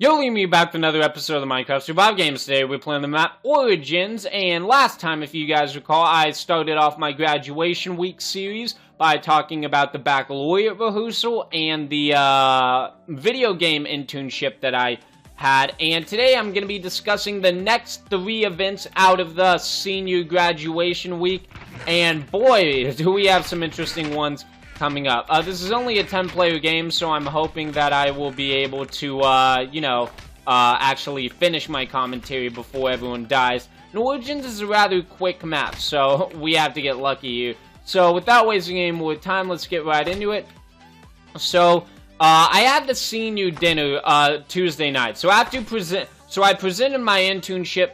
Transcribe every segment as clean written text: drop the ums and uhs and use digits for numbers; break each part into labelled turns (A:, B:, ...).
A: Yo, me back with another episode of the Minecraft Survive Games. Today we're playing the map Origins, and last time, if you guys recall, I started off my graduation week series by talking about the baccalaureate rehearsal and the video game internship that I had, and today I'm going to be discussing the next 3 events out of the senior graduation week, and boy, do we have some interesting ones coming up. This is only a 10-player game, so I'm hoping that I will be able to, actually finish my commentary before everyone dies. And Origins is a rather quick map, so we have to get lucky here. So, without wasting any more time, let's get right into it. So, I had the senior dinner, Tuesday night. So, I presented my internship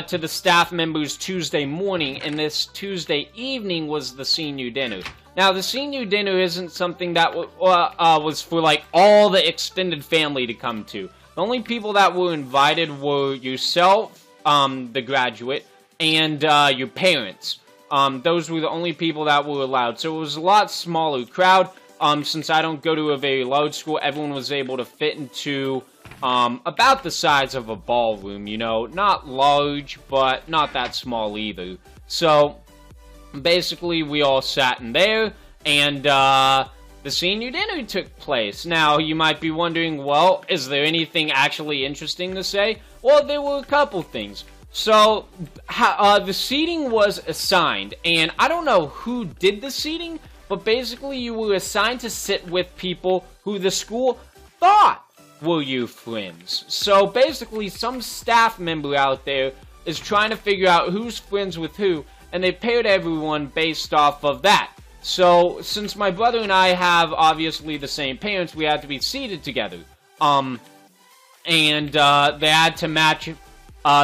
A: to the staff members Tuesday morning, and this Tuesday evening was the senior dinner. Now, the senior dinner isn't something that was for, like, all the extended family to come to. The only people that were invited were yourself, the graduate, and your parents. Those were the only people that were allowed. So it was a lot smaller crowd. Since I don't go to a very large school, everyone was able to fit into about the size of a ballroom, you know. Not large, but not that small either. So basically, we all sat in there, and the senior dinner took place. Now, you might be wondering, well, is there anything actually interesting to say? Well, there were a couple things. So, the seating was assigned, and I don't know who did the seating, but basically you were assigned to sit with people who the school thought were your friends. So, basically, some staff member out there is trying to figure out who's friends with who, and they paired everyone based off of that. So, since my brother and I have, obviously, the same parents, we had to be seated together. And they had to match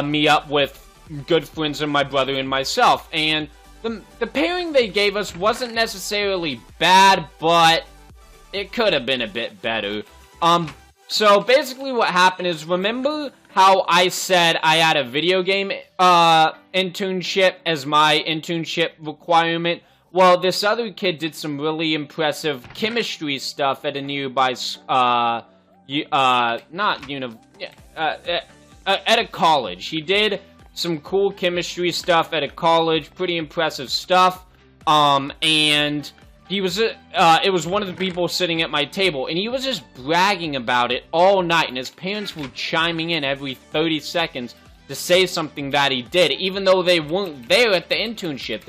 A: me up with good friends of my brother and myself. And the pairing they gave us wasn't necessarily bad, but it could have been a bit better. So, basically what happened is, remember how I said I had a video game internship as my internship requirement? Well, this other kid did some really impressive chemistry stuff at a nearby, at a college. He did some cool chemistry stuff at a college, pretty impressive stuff, and he was, it was one of the people sitting at my table, and he was just bragging about it all night, and his parents were chiming in every 30 seconds to say something that he did, even though they weren't there at the internship.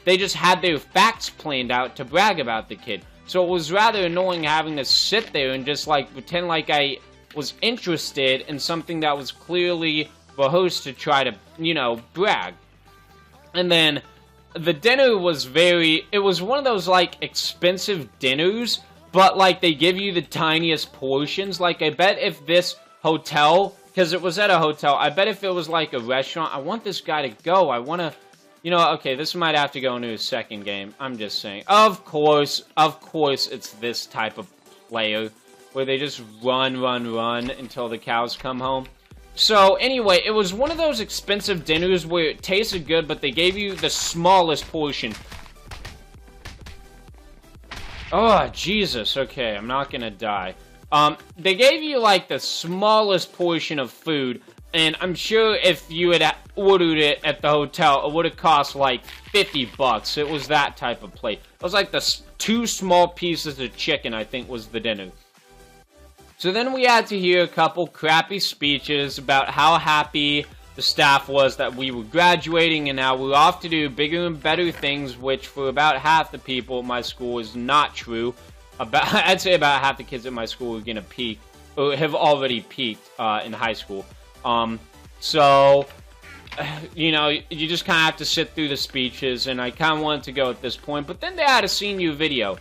A: They just had their facts planned out to brag about the kid. So it was rather annoying having to sit there and just, like, pretend like I was interested in something that was clearly rehearsed to try to, you know, brag. And then the dinner was it was one of those, like, expensive dinners, but, like, they give you the tiniest portions. Like, I bet if this hotel, because it was at a hotel, I bet if it was, like, a restaurant, I want this guy to go. I want to, you know, okay, this might have to go into a second game. I'm just saying. Of course, it's this type of player where they just run until the cows come home. So, anyway, it was one of those expensive dinners where it tasted good, but they gave you the smallest portion. Oh, Jesus. Okay, I'm not gonna die. They gave you, like, the smallest portion of food, and I'm sure if you had ordered it at the hotel, it would have cost, like, 50 bucks. It was that type of plate. It was like the 2 small pieces of chicken, I think, was the dinner. So then we had to hear a couple crappy speeches about how happy the staff was that we were graduating, and now we're off to do bigger and better things, which for about half the people at my school is not true. I'd say about half the kids at my school are gonna peak, or have already peaked in high school. So, you know, you just kind of have to sit through the speeches, and I kind of wanted to go at this point, but then they had a senior video,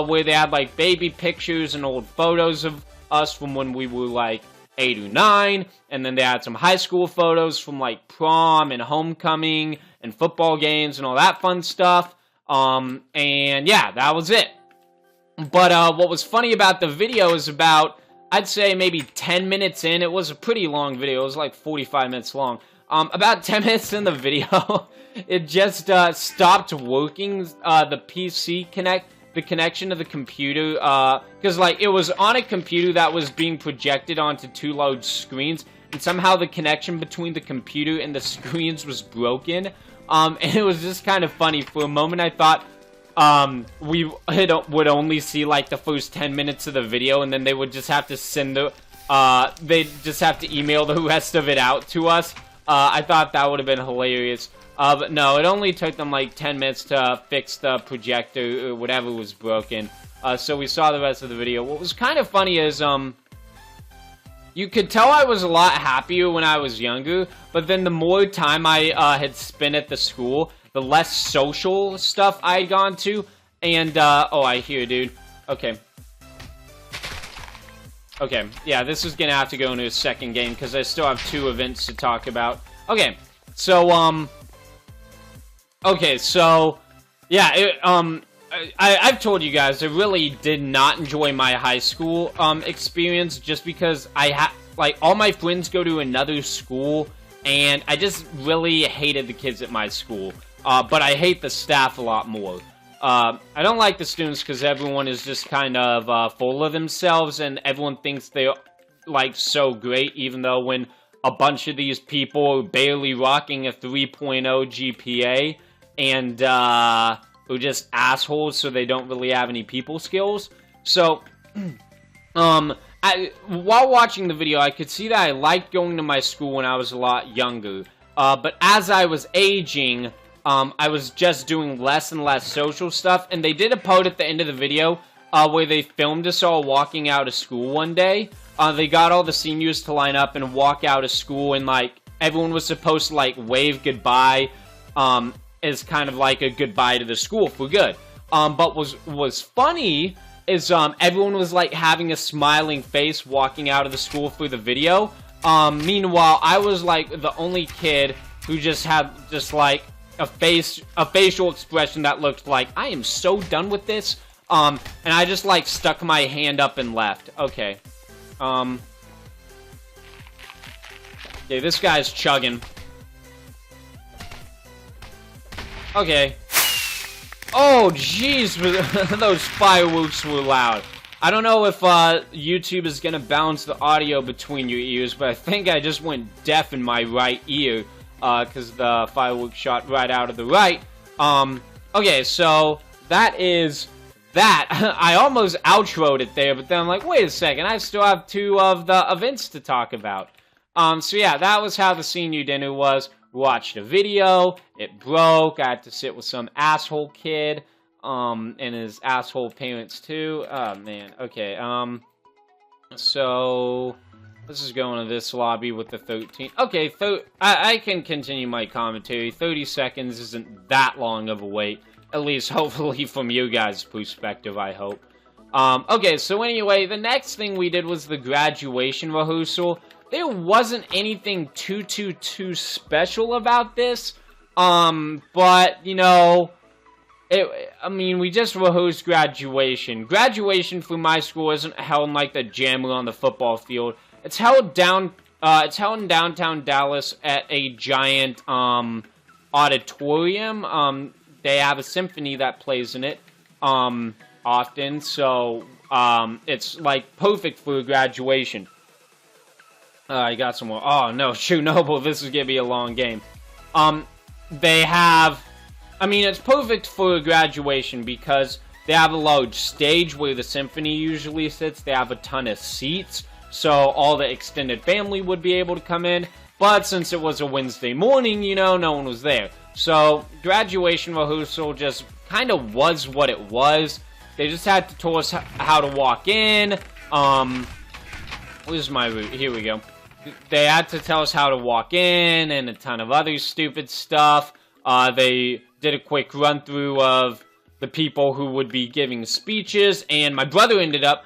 A: where they had, like, baby pictures and old photos of us from when we were, like, 8 or 9, and then they had some high school photos from, like, prom and homecoming and football games and all that fun stuff, and yeah, that was it. But, what was funny about the video is about, I'd say maybe 10 minutes in, it was a pretty long video, it was like 45 minutes long, about 10 minutes in the video, it just, stopped working, the PC Connect, the connection to the computer, because, like, it was on a computer that was being projected onto 2 large screens, and somehow the connection between the computer and the screens was broken, and it was just kind of funny. For a moment, I thought, we would only see, like, the first 10 minutes of the video, and then they would just have to send the, they'd just have to email the rest of it out to us. I thought that would have been hilarious. But no, it only took them like 10 minutes to fix the projector or whatever was broken. So we saw the rest of the video. What was kind of funny is, you could tell I was a lot happier when I was younger, but then the more time I had spent at the school, the less social stuff I had gone to. And, oh, I hear, dude. Okay. Okay, yeah, this is gonna have to go into a second game, because I still have 2 events to talk about. Okay, so, yeah, I've told you guys, I really did not enjoy my high school, experience, just because like, all my friends go to another school, and I just really hated the kids at my school, but I hate the staff a lot more. I don't like the students because everyone is just kind of, full of themselves, and everyone thinks they're, like, so great, even though when a bunch of these people are barely rocking a 3.0 GPA, and, are just assholes, so they don't really have any people skills. So, while watching the video, I could see that I liked going to my school when I was a lot younger, but as I was aging, I was just doing less and less social stuff, and they did a part at the end of the video, where they filmed us all walking out of school one day. They got all the seniors to line up and walk out of school, and, like, everyone was supposed to, like, wave goodbye, as kind of like a goodbye to the school for good. But was funny is, everyone was, like, having a smiling face walking out of the school for the video. Meanwhile, I was, like, the only kid who just had, like, a facial expression that looked like, I am so done with this, and I just, like, stuck my hand up and left. Okay. Okay, this guy's chugging. Okay. Oh, jeez, those fireworks were loud. I don't know if, YouTube is gonna bounce the audio between your ears, but I think I just went deaf in my right ear. Because the fireworks shot right out of the right. Okay, so that is that. I almost outroed it there, but then I'm like, wait a second, I still have 2 of the events to talk about. So yeah, that was how the senior dinner was. We watched a video, it broke, I had to sit with some asshole kid, and his asshole parents too. Oh, man, okay, so let's just go into this lobby with the 13. Okay, I can continue my commentary. 30 seconds isn't that long of a wait. At least, hopefully, from you guys' perspective, I hope. Okay, so anyway, the next thing we did was the graduation rehearsal. There wasn't anything too special about this. But, you know, I mean, we just rehearsed graduation. Graduation for my school isn't held in, like, the gym or on the football field. It's held in downtown Dallas at a giant, auditorium. They have a symphony that plays in it, often, so, it's, like, perfect for graduation. I got some more. Oh, no, Chernobyl, this is gonna be a long game. They have, I mean, it's perfect for graduation because they have a large stage where the symphony usually sits. They have a ton of seats, so all the extended family would be able to come in, but since it was a Wednesday morning, you know, no one was there. So, graduation rehearsal just kind of was what it was. They just had to tell us how to walk in. Where's my route? Here we go. They had to tell us how to walk in and a ton of other stupid stuff. They did a quick run-through of the people who would be giving speeches, and my brother ended up,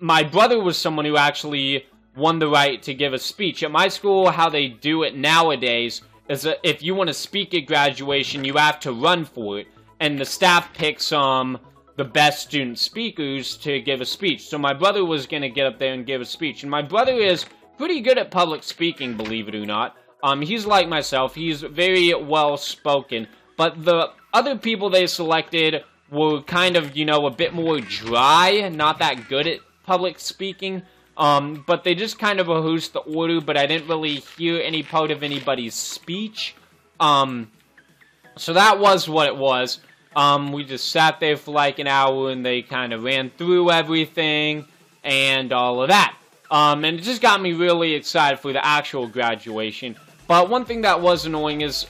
A: my brother was someone who actually won the right to give a speech. At my school, how they do it nowadays is that if you want to speak at graduation, you have to run for it, and the staff picks, the best student speakers to give a speech. So my brother was going to get up there and give a speech, and my brother is pretty good at public speaking, believe it or not. He's like myself, he's very well-spoken, but the other people they selected were kind of, you know, a bit more dry, not that good at public speaking. But they just kind of rehearsed the order, but I didn't really hear any part of anybody's speech. So that was what it was. We just sat there for like an hour, and they kind of ran through everything, and all of that. And it just got me really excited for the actual graduation. But one thing that was annoying is,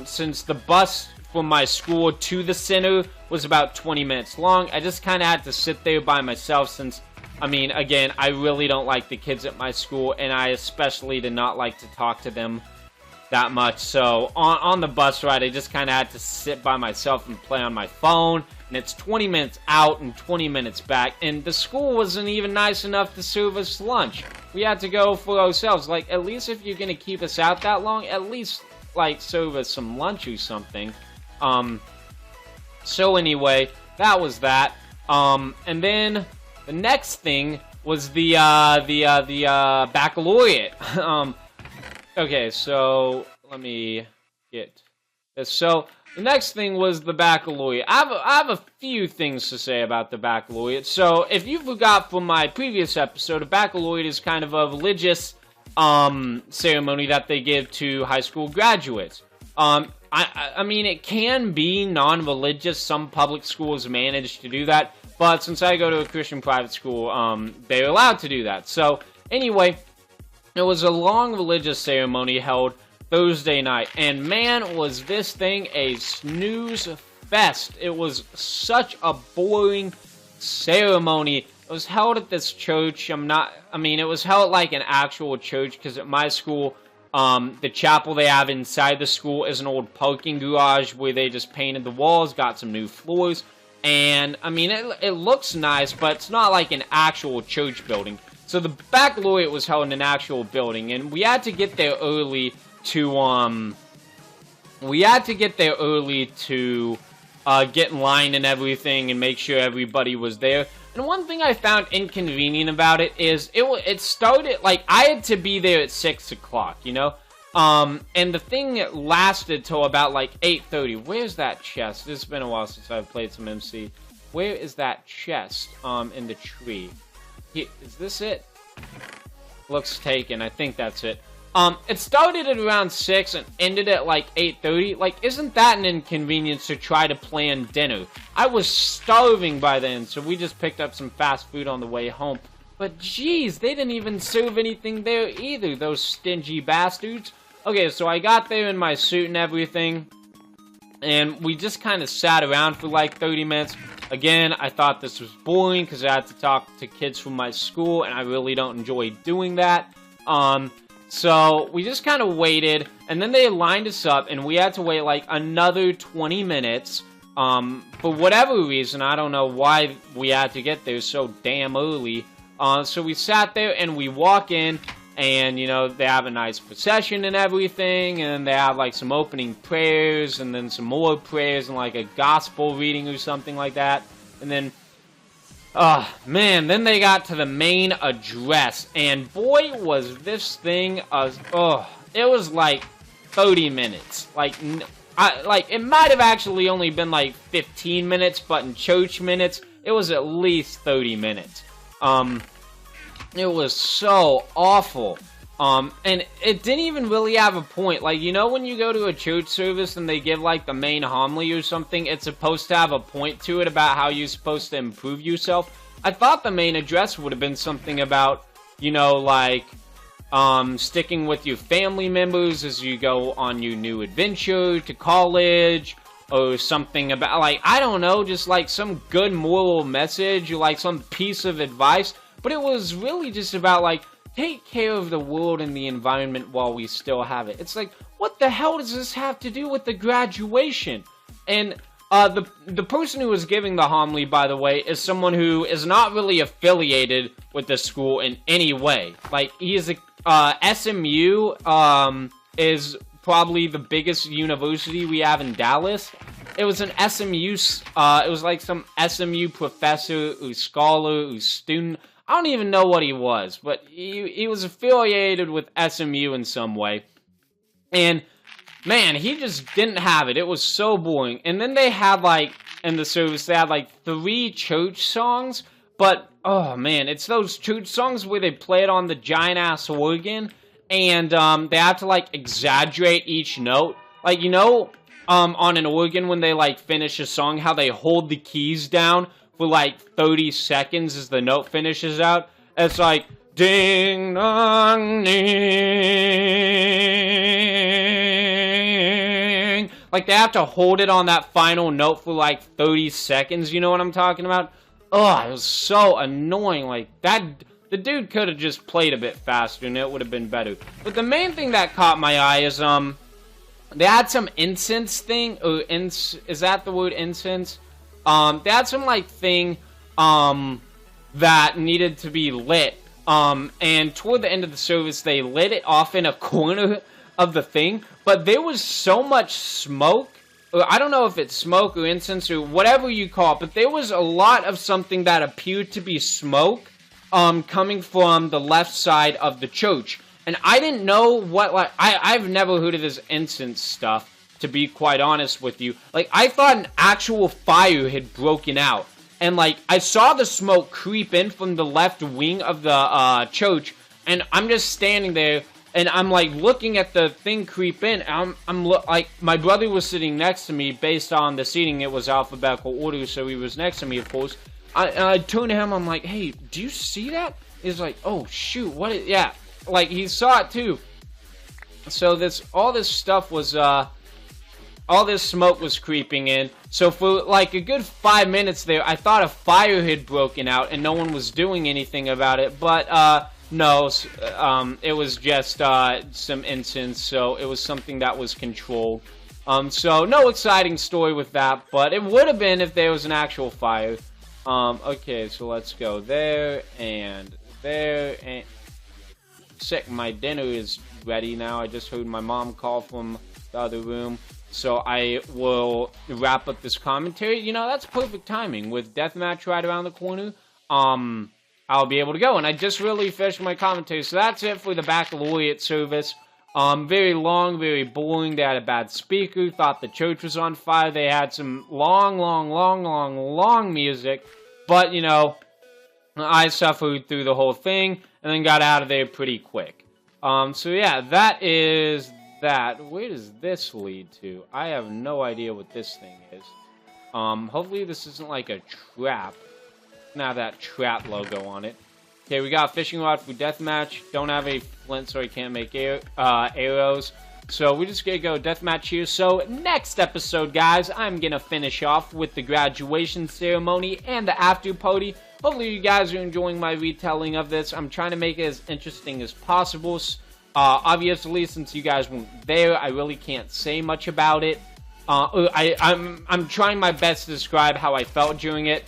A: since the bus from my school to the center was about 20 minutes long, I just kind of had to sit there by myself since, I mean, again, I really don't like the kids at my school, and I especially did not like to talk to them that much. So, on the bus ride, I just kind of had to sit by myself and play on my phone, and it's 20 minutes out and 20 minutes back, and the school wasn't even nice enough to serve us lunch. We had to go for ourselves. Like, at least if you're gonna keep us out that long, at least, like, serve us some lunch or something. So anyway, that was that. And then the next thing was the baccalaureate. Okay, so let me get this. So the next thing was the baccalaureate. I have a few things to say about the baccalaureate. So if you forgot from my previous episode, a baccalaureate is kind of a religious ceremony that they give to high school graduates. I mean, it can be non-religious. Some public schools manage to do that. But since I go to a Christian private school, they're allowed to do that. So, anyway, it was a long religious ceremony held Thursday night. And man, was this thing a snooze fest. It was such a boring ceremony. It was held at this church. It was held like an actual church, because at my school, the chapel they have inside the school is an old parking garage where they just painted the walls, got some new floors, and, I mean, it looks nice, but it's not like an actual church building. So the baccalaureate was held in an actual building, and we had to get there early to, get in line and everything and make sure everybody was there. And one thing I found inconvenient about it is it started, like, I had to be there at 6 o'clock, you know? And the thing lasted till about, like, 8:30. Where's that chest? It's been a while since I've played some MC. Where is that chest, in the tree? Is this it? Looks taken. I think that's it. It started at around 6 and ended at like 8:30. Like, isn't that an inconvenience to try to plan dinner? I was starving by then, so we just picked up some fast food on the way home. But geez, they didn't even serve anything there either, those stingy bastards. Okay, so I got there in my suit and everything, and we just kind of sat around for like 30 minutes. Again, I thought this was boring because I had to talk to kids from my school, and I really don't enjoy doing that. So we just kind of waited, and then they lined us up, and we had to wait like another 20 minutes. For whatever reason, I don't know why we had to get there so damn early. So we sat there, and we walk in, and, you know, they have a nice procession and everything, and they have like some opening prayers, and then some more prayers, and like a gospel reading or something like that. And then, oh, man, then they got to the main address, and boy, was this thing, it was like 30 minutes. Like, it might have actually only been like 15 minutes, but in church minutes, it was at least 30 minutes. It was so awful. And it didn't even really have a point. Like, you know when you go to a church service and they give, like, the main homily or something, it's supposed to have a point to it about how you're supposed to improve yourself? I thought the main address would have been something about, you know, like, sticking with your family members as you go on your new adventure to college, or something about, like, I don't know, just, like, some good moral message, or, like, some piece of advice. But it was really just about, like, take care of the world and the environment while we still have it. It's like, what the hell does this have to do with the graduation? And the person who was giving the homily, by the way, is someone who is not really affiliated with the school in any way. Like, he is SMU is probably the biggest university we have in Dallas. It was an SMU, it was like some SMU professor or scholar or student. I don't even know what he was, but he was affiliated with SMU in some way. And man, he just didn't have it. It was so boring. And then they had, like, in the service, they had, like, 3 church songs. But, oh, man, it's those church songs where they play it on the giant-ass organ. And, they have to, like, exaggerate each note. Like, you know, on an organ when they, like, finish a song, how they hold the keys down for, like, 30 seconds as the note finishes out? It's like, ding, dong, ding. Like, they have to hold it on that final note for, like, 30 seconds. You know what I'm talking about? Oh, it was so annoying. Like, the dude could have just played a bit faster and it would have been better. But the main thing that caught my eye is, they had some incense thing, or is that the word, incense? They had some, like, thing, that needed to be lit. And toward the end of the service, they lit it off in a corner of the thing, but there was so much smoke, or I don't know if it's smoke or incense or whatever you call it, but there was a lot of something that appeared to be smoke, coming from the left side of the church. And I didn't know what, like, I've never heard of this incense stuff, to be quite honest with you. Like, I thought an actual fire had broken out. And, like, I saw the smoke creep in from the left wing of the, church, and I'm just standing there, and I'm, like, looking at the thing creep in, and like, my brother was sitting next to me, based on the seating, it was alphabetical order, so he was next to me, of course. I turned to him, I'm like, hey, do you see that? He's like, oh, shoot, what is, yeah. Like, he saw it too. So all this stuff was, all this smoke was creeping in. So for, like, a good 5 minutes there, I thought a fire had broken out and no one was doing anything about it. But, no, it was just, some incense, so it was something that was controlled. So no exciting story with that, but it would have been if there was an actual fire. Okay, so let's go there, and there, and... Sick, my dinner is ready now. I just heard my mom call from the other room. So I will wrap up this commentary. You know, that's perfect timing. With Deathmatch right around the corner, I'll be able to go. And I just really finished my commentary. So that's it for the baccalaureate service. Very long, very boring. They had a bad speaker. Thought the church was on fire. They had some long music. But, you know, I suffered through the whole thing. And then got out of there pretty quick. So yeah, that is that. Where does this lead to? I have no idea what this thing is. Hopefully this isn't like a trap. Now that trap logo on it. Okay, we got a fishing rod for deathmatch. Don't have a flint, so I can't make arrows. So we're just gonna go deathmatch here. So next episode, guys, I'm gonna finish off with the graduation ceremony and the after party. Hopefully you guys are enjoying my retelling of this. I'm trying to make it as interesting as possible. Obviously, since you guys weren't there, I really can't say much about it. I'm trying my best to describe how I felt during it.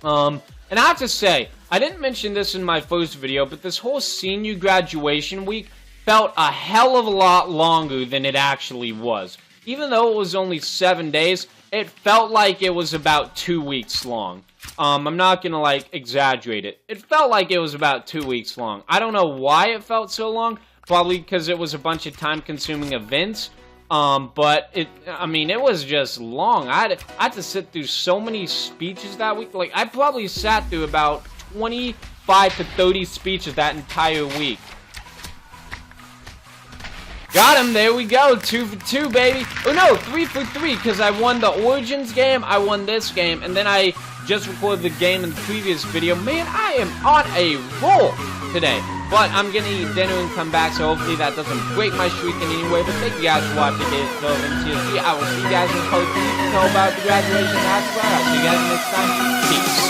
A: And I have to say, I didn't mention this in my first video, but this whole senior graduation week felt a hell of a lot longer than it actually was. Even though it was only 7 days, it felt like it was about 2 weeks long. I'm not gonna, like, exaggerate it. It felt like it was about 2 weeks long. I don't know why it felt so long. Probably because it was a bunch of time-consuming events. But I mean, it was just long. I had to sit through so many speeches that week. Like, I probably sat through about 25 to 30 speeches that entire week. Got him, there we go, 2 for 2, baby. Oh no, 3 for 3, because I won the Origins game, I won this game, and then I just recorded the game in the previous video. Man, I am on a roll today. But I'm gonna eat dinner and come back, so hopefully that doesn't break my streak in any way. But thank you guys for watching today's episode of MCSG. I will see you guys in the post. You know about the graduation after. I'll see you guys next time. Peace.